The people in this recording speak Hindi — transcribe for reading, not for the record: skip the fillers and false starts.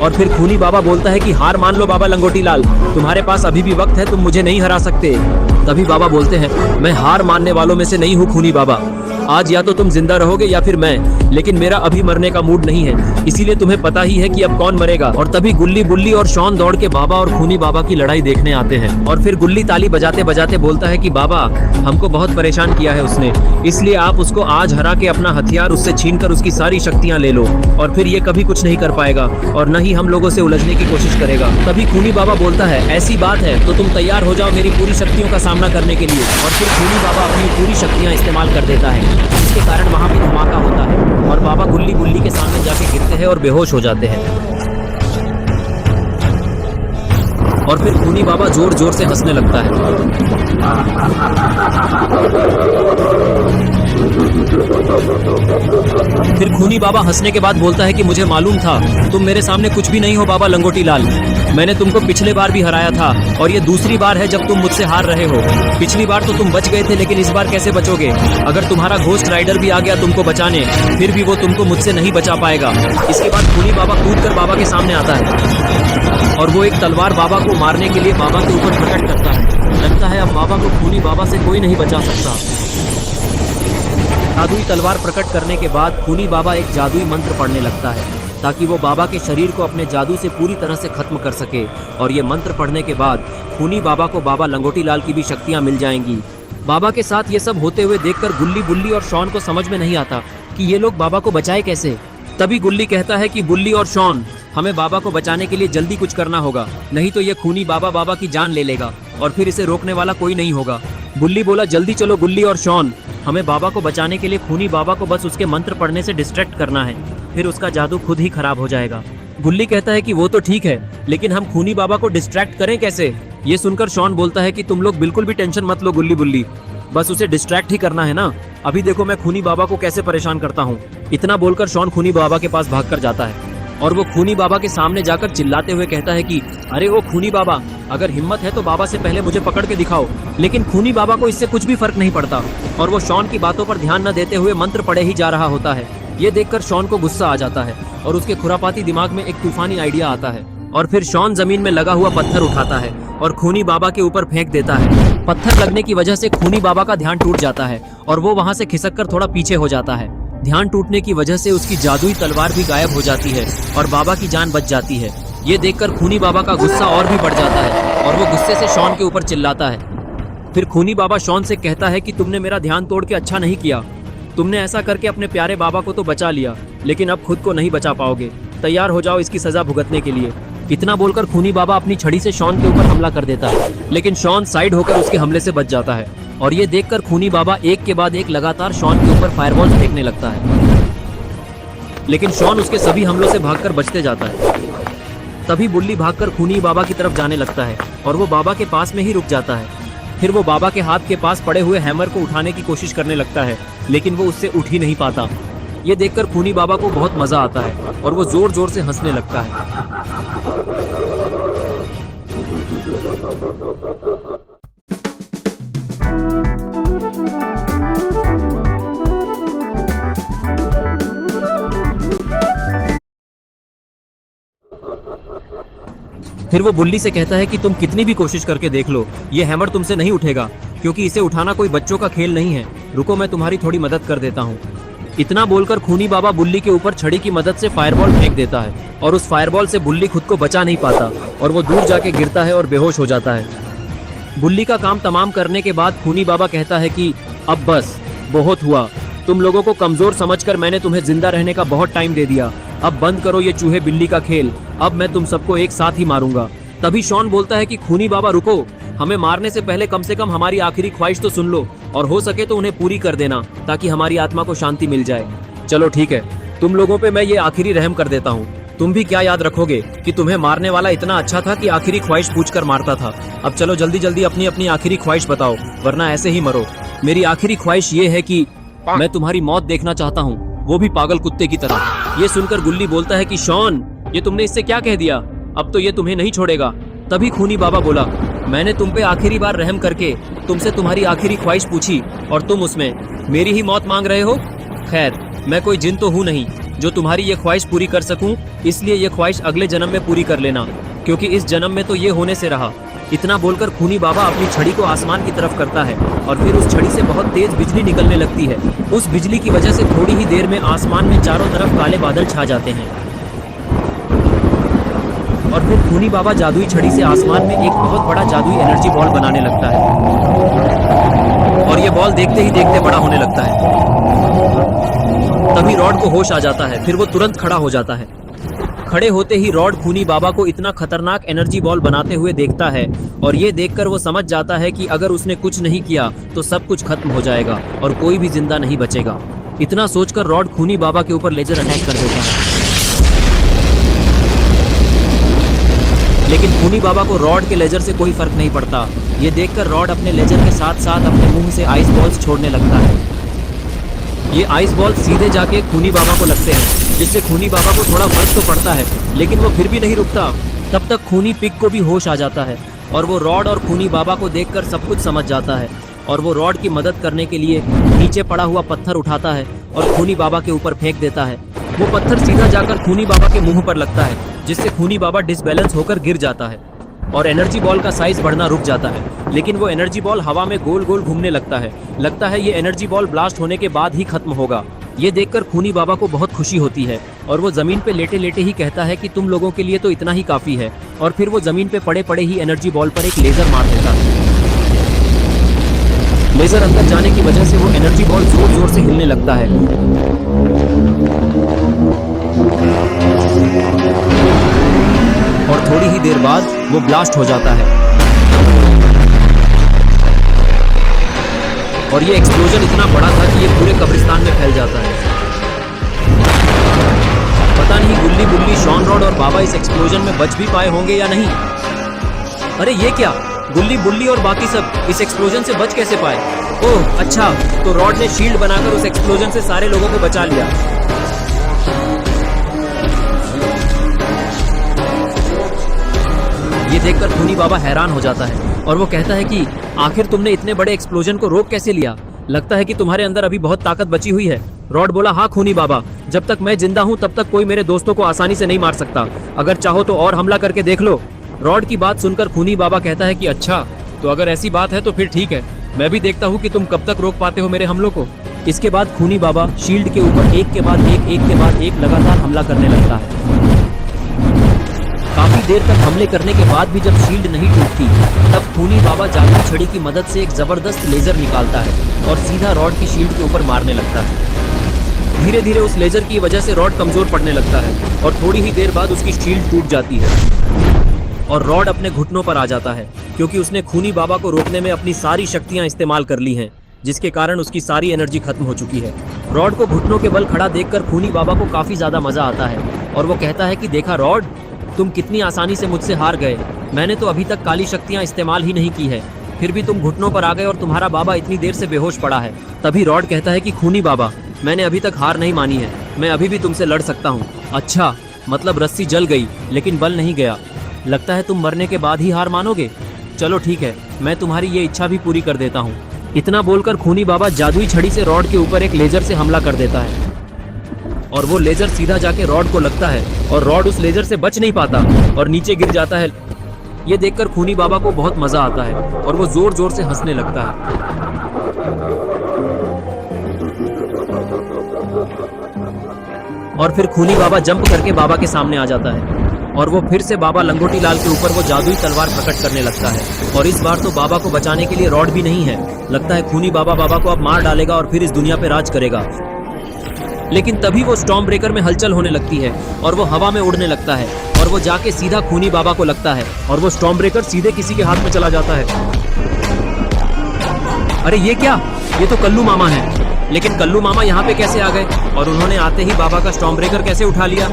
और फिर खूनी बाबा बोलता है कि हार मान लो बाबा लंगोटी लाल, तुम्हारे पास अभी भी वक्त है, तुम मुझे नहीं हरा सकते। तभी बाबा बोलते हैं, मैं हार मानने वालों में से नहीं हूँ खूनी बाबा, आज या तो तुम जिंदा रहोगे या फिर मैं, लेकिन मेरा अभी मरने का मूड नहीं है, इसीलिए तुम्हें पता ही है कि अब कौन मरेगा। और तभी गुल्ली बुल्ली और शॉन दौड़ के बाबा और खूनी बाबा की लड़ाई देखने आते हैं। और फिर गुल्ली ताली बजाते बजाते बोलता है कि बाबा, हमको बहुत परेशान किया है उसने, इसलिए आप उसको आज हरा के अपना हथियार उससे छीन कर उसकी सारी शक्तियां ले लो, और फिर ये कभी कुछ नहीं कर पाएगा और न ही हम लोगों से उलझने की कोशिश करेगा। तभी खूनी बाबा बोलता है, ऐसी बात है तो तुम तैयार हो जाओ मेरी पूरी शक्तियों का सामना करने के लिए। और फिर खूनी बाबा अपनी पूरी शक्तियां इस्तेमाल कर देता है, जिसके कारण वहाँ पे धमाका होता है और बाबा गुल्ली बुल्ली के सामने जाके गिरते हैं और बेहोश हो जाते हैं। और फिर खूनी बाबा जोर जोर से हंसने लगता है। फिर खूनी बाबा हंसने के बाद बोलता है कि मुझे मालूम था तुम मेरे सामने कुछ भी नहीं हो बाबा लंगोटी लाल, मैंने तुमको पिछले बार भी हराया था और ये दूसरी बार है जब तुम मुझसे हार रहे हो। पिछली बार तो तुम बच गए थे, लेकिन इस बार कैसे बचोगे? अगर तुम्हारा घोस्ट राइडर भी आ गया तुमको बचाने, फिर भी वो तुमको मुझसे नहीं बचा पाएगा। इसके बाद खूनी बाबा कूद कर बाबा के सामने आता है और वो एक तलवार बाबा को मारने के लिए बाबा के ऊपर प्रकट करता है। लगता है अब बाबा को खूनी बाबा से कोई नहीं बचा सकता। जादुई तलवार प्रकट करने के बाद खूनी बाबा एक जादुई मंत्र पढ़ने लगता है ताकि वो बाबा के शरीर को अपने जादू से पूरी तरह से खत्म कर सके। और ये मंत्र पढ़ने के बाद खूनी बाबा को बाबा लंगोटी लाल की भी शक्तियां मिल जाएंगी। बाबा के साथ ये सब होते हुए देखकर गुल्ली बुल्ली और शॉन को समझ में नहीं आता कि ये लोग बाबा को बचाए कैसे। तभी गुल्ली कहता है कि बुल्ली और शॉन, हमें बाबा को बचाने के लिए जल्दी कुछ करना होगा, नहीं तो ये खूनी बाबा की जान ले लेगा और फिर इसे रोकने वाला कोई नहीं होगा। बुल्ली बोला, जल्दी चलो गुल्ली और शॉन, हमें बाबा को बचाने के लिए खूनी बाबा को बस उसके मंत्र पढ़ने से डिस्ट्रैक्ट करना है, फिर उसका जादू खुद ही खराब हो जाएगा। गुल्ली कहता है कि वो तो ठीक है, लेकिन हम खूनी बाबा को डिस्ट्रैक्ट करें कैसे? ये सुनकर शॉन बोलता है कि तुम लोग बिल्कुल भी टेंशन मत लो गुल्ली बुल्ली, बस उसे डिस्ट्रैक्ट ही करना है ना, अभी देखो मैं खूनी बाबा को कैसे परेशान करता हूँ। इतना बोलकर शॉन खूनी बाबा के पास भाग कर जाता है और वो खूनी बाबा के सामने जाकर चिल्लाते हुए कहता है कि अरे वो खूनी बाबा, अगर हिम्मत है तो बाबा से पहले मुझे पकड़ के दिखाओ। लेकिन खूनी बाबा को इससे कुछ भी फर्क नहीं पड़ता और वो शॉन की बातों पर ध्यान न देते हुए मंत्र पढ़े ही जा रहा होता है। ये देखकर शॉन को गुस्सा आ जाता है और उसके खुरापाती दिमाग में एक तूफानी आइडिया आता है और फिर शॉन जमीन में लगा हुआ पत्थर उठाता है और खूनी बाबा के ऊपर फेंक देता है। पत्थर लगने की वजह से खूनी बाबा का ध्यान टूट जाता है और वो वहाँ से खिसक कर थोड़ा पीछे हो जाता है। ध्यान टूटने की वजह से उसकी जादुई तलवार भी गायब हो जाती है और बाबा की जान बच जाती है। ये देखकर खूनी बाबा का गुस्सा और भी बढ़ जाता है और वो गुस्से से शॉन के ऊपर चिल्लाता है। फिर खूनी बाबा शॉन से कहता है कि तुमने मेरा ध्यान तोड़ के अच्छा नहीं किया, तुमने ऐसा करके अपने प्यारे बाबा को तो बचा लिया, लेकिन अब खुद को नहीं बचा पाओगे, तैयार हो जाओ इसकी सजा भुगतने के लिए। इतना बोलकर खूनी बाबा अपनी छड़ी से शॉन के ऊपर हमला कर देता है, लेकिन शॉन साइड होकर उसके हमले से बच जाता है और ये देखकर खूनी बाबा एक के बाद एक लगातार शॉन के ऊपर फायरबॉल फेंकने लगता है, लेकिन शॉन उसके सभी हमलों से भागकर बचते जाता है। तभी बुल्ली भागकर खूनी बाबा की तरफ जाने लगता है और वो बाबा के पास में ही रुक जाता है। फिर वो बाबा के हाथ के पास पड़े हुए हैमर को उठाने की कोशिश करने लगता है, लेकिन वो उससे उठ ही नहीं पाता। ये देखकर खूनी बाबा को बहुत मजा आता है और वो जोर जोर से हंसने लगता है। फिर वो बुल्ली से कहता है कि तुम कितनी भी कोशिश करके देख लो, ये हैमर तुमसे नहीं उठेगा, क्योंकि इसे उठाना कोई बच्चों का खेल नहीं है। रुको मैं तुम्हारी थोड़ी मदद कर देता हूँ। इतना बोलकर खूनी बाबा बुल्ली के ऊपर छड़ी की मदद से फायरबॉल फेंक देता है और उस फायरबॉल से बुल्ली खुद को बचा नहीं पाता और वो दूर जाके गिरता है और बेहोश हो जाता है। बुल्ली का काम तमाम करने के बाद खूनी बाबा कहता है कि अब बस बहुत हुआ, तुम लोगों को कमजोर समझकर मैंने तुम्हें जिंदा रहने का बहुत टाइम दे दिया, अब बंद करो ये चूहे बिल्ली का खेल, अब मैं तुम सबको एक साथ ही मारूंगा। तभी शॉन बोलता है कि खूनी बाबा रुको, हमें मारने से पहले कम से कम हमारी आखिरी ख्वाहिश तो सुन लो और हो सके तो उन्हें पूरी कर देना ताकि हमारी आत्मा को शांति मिल जाए। चलो ठीक है, तुम लोगों पे मैं ये आखिरी रहम कर देता हूँ। तुम भी क्या याद रखोगे कि तुम्हें मारने वाला इतना अच्छा था कि आखिरी ख्वाहिश पूछकर मारता था। अब चलो जल्दी जल्दी अपनी अपनी आखिरी ख्वाहिश बताओ, वरना ऐसे ही मरो। मेरी आखिरी ख्वाहिश ये है कि मैं तुम्हारी मौत देखना चाहता हूँ, वो भी पागल कुत्ते की तरह। ये सुनकर गुल्ली बोलता है कि शॉन, ये तुमने इससे क्या कह दिया, अब तो ये तुम्हें नहीं छोड़ेगा। तभी खूनी बाबा बोला, मैंने तुम पे आखिरी बार रहम करके तुमसे तुम्हारी आखिरी ख्वाहिश पूछी और तुम उसमें मेरी ही मौत मांग रहे हो। खैर मैं कोई जिन तो हूँ नहीं जो तुम्हारी ये ख्वाहिश पूरी कर सकूं, इसलिए ये ख्वाहिश अगले जन्म में पूरी कर लेना, क्योंकि इस जन्म में तो ये होने से रहा। इतना बोलकर खूनी बाबा अपनी छड़ी को आसमान की तरफ करता है और फिर उस छड़ी से बहुत तेज बिजली निकलने लगती है। उस बिजली की वजह से थोड़ी ही देर में आसमान में चारों तरफ काले बादल छा जाते हैं और फिर खूनी बाबा जादुई छड़ी से आसमान में एक बहुत बड़ा जादुई एनर्जी बॉल बनाने लगता है और ये बॉल देखते ही देखते बड़ा होने लगता है। तभी रॉड को होश आ जाता है, फिर वो तुरंत खड़ा हो जाता है। खड़े होते ही रॉड खूनी बाबा को इतना खतरनाक एनर्जी बॉल बनाते हुए देखता है और ये देखकर वो समझ जाता है कि अगर उसने कुछ नहीं किया तो सब कुछ खत्म हो जाएगा और कोई भी जिंदा नहीं बचेगा। इतना सोचकर रॉड खूनी बाबा के ऊपर लेजर अटैक कर देता है, लेकिन खूनी बाबा को रॉड के लेजर से कोई फर्क नहीं पड़ता। ये देखकर रॉड अपने लेजर के साथ साथ अपने मुंह से आइस बॉल्स छोड़ने लगता है। ये आइस बॉल सीधे जाके खूनी बाबा को लगते हैं, जिससे खूनी बाबा को थोड़ा फर्क तो पड़ता है, लेकिन वो फिर भी नहीं रुकता। तब तक खूनी पिग को भी होश आ जाता है और वो रॉड और खूनी बाबा को देखकर सब कुछ समझ जाता है और वो रॉड की मदद करने के लिए नीचे पड़ा हुआ पत्थर उठाता है और खूनी बाबा के ऊपर फेंक देता है। वो पत्थर सीधा जाकर खूनी बाबा के मुंह पर लगता है, जिससे खूनी बाबा डिसबैलेंस होकर गिर जाता है और एनर्जी बॉल का साइज बढ़ना रुक जाता है। लेकिन वो एनर्जी बॉल हवा में गोल गोल घूमने लगता है ये एनर्जी बॉल ब्लास्ट होने के बाद ही खत्म होगा। ये देखकर खूनी बाबा को बहुत खुशी होती है और वो जमीन पे लेटे लेटे ही कहता है कि तुम लोगों के लिए तो इतना ही काफी है, और फिर वो जमीन पे पड़े पड़े ही एनर्जी बॉल पर एक लेजर मार देता है। लेजर अंदर जाने की वजह से वो एनर्जी बॉल जोर जोर से हिलने लगता है और थोड़ी ही देर बाद वो ब्लास्ट हो जाता है और ये एक्सप्लोजन इतना बड़ा था कि ये पूरे कब्रिस्तान में फैल जाता है। पता नहीं गुल्ली बुल्ली, शॉन रॉड और बाबा इस एक्सप्लोजन में बच भी पाए होंगे या नहीं। अरे ये क्या, गुल्ली बुल्ली और बाकी सब इस एक्सप्लोजन से बच कैसे पाए? ओह अच्छा, तो रॉड ने शील्ड बनाकर उस एक्सप्लोजन से सारे लोगों को बचा लिया। ये देखकर खूनी बाबा हैरान हो जाता है और वो कहता है कि आखिर तुमने इतने बड़े एक्सप्लोजन को रोक कैसे लिया? लगता है कि तुम्हारे अंदर अभी बहुत ताकत बची हुई है। रॉड बोला, हाँ खूनी बाबा, जब तक मैं जिंदा हूँ तब तक कोई मेरे दोस्तों को आसानी से नहीं मार सकता। अगर चाहो तो और हमला करके देख लो। रॉड की बात सुनकर खूनी बाबा कहता है कि अच्छा, तो अगर ऐसी बात है तो फिर ठीक है, मैं भी देखता हूँ कि तुम कब तक रोक पाते हो मेरे हमलों को। इसके बाद खूनी बाबा शील्ड के ऊपर एक के बाद एक लगातार हमला करने लगता है। काफी देर तक हमले करने के बाद भी जब शील्ड नहीं टूटती, तब खूनी बाबा जादुई छड़ी की मदद से एक जबरदस्त लेजर निकालता है और सीधा रॉड की शील्ड के ऊपर मारने लगता है। धीरे धीरे उस लेजर की वजह से रॉड कमजोर पड़ने लगता है और थोड़ी ही देर बाद उसकी शील्ड टूट जाती है और रॉड अपने घुटनों पर आ जाता है, क्योंकि उसने खूनी बाबा को रोकने में अपनी सारी शक्तियां इस्तेमाल कर ली हैं, जिसके कारण उसकी सारी एनर्जी खत्म हो चुकी है। रॉड को घुटनों के बल खड़ा देखकर खूनी बाबा को काफी ज्यादा मजा आता है और वो कहता है कि देखा रॉड, तुम कितनी आसानी से मुझसे हार गए। मैंने तो अभी तक काली शक्तियां इस्तेमाल ही नहीं की है, फिर भी तुम घुटनों पर आ गए और तुम्हारा बाबा इतनी देर से बेहोश पड़ा है। तभी रॉड कहता है कि खूनी बाबा, मैंने अभी तक हार नहीं मानी है, मैं अभी भी तुमसे लड़ सकता हूँ। अच्छा, मतलब रस्सी जल गई लेकिन बल नहीं गया। लगता है तुम मरने के बाद ही हार मानोगे। चलो ठीक है, मैं तुम्हारी ये इच्छा भी पूरी कर देता हूँ। इतना बोलकर खूनी बाबा जादुई छड़ी से रॉड के ऊपर एक लेजर से हमला कर देता है और वो लेजर सीधा जाके रॉड को लगता है और रॉड उस लेजर से बच नहीं पाता और नीचे गिर जाता है। ये देखकर खूनी बाबा को बहुत मजा आता है और वो जोर जोर से हंसने लगता है। और फिर खूनी बाबा जंप करके बाबा के सामने आ जाता है और वो फिर से बाबा लंगोटी लाल के ऊपर वो जादुई तलवार प्रकट करने लगता है और इस बार तो बाबा को बचाने के लिए रॉड भी नहीं है। लगता है खूनी बाबा को अब मार डालेगा और फिर इस दुनिया पे राज करेगा। लेकिन तभी वो स्टॉर्म ब्रेकर में हलचल होने लगती है और वो हवा में उड़ने लगता है और वो जाके सीधा खूनी बाबा को लगता है और वो स्टॉर्म ब्रेकर सीधे किसी के हाथ में चला जाता है। अरे ये क्या, ये तो कल्लू मामा है। लेकिन कल्लू मामा यहाँ पे कैसे आ गए और उन्होंने आते ही बाबा का स्टॉर्म ब्रेकर कैसे उठा लिया?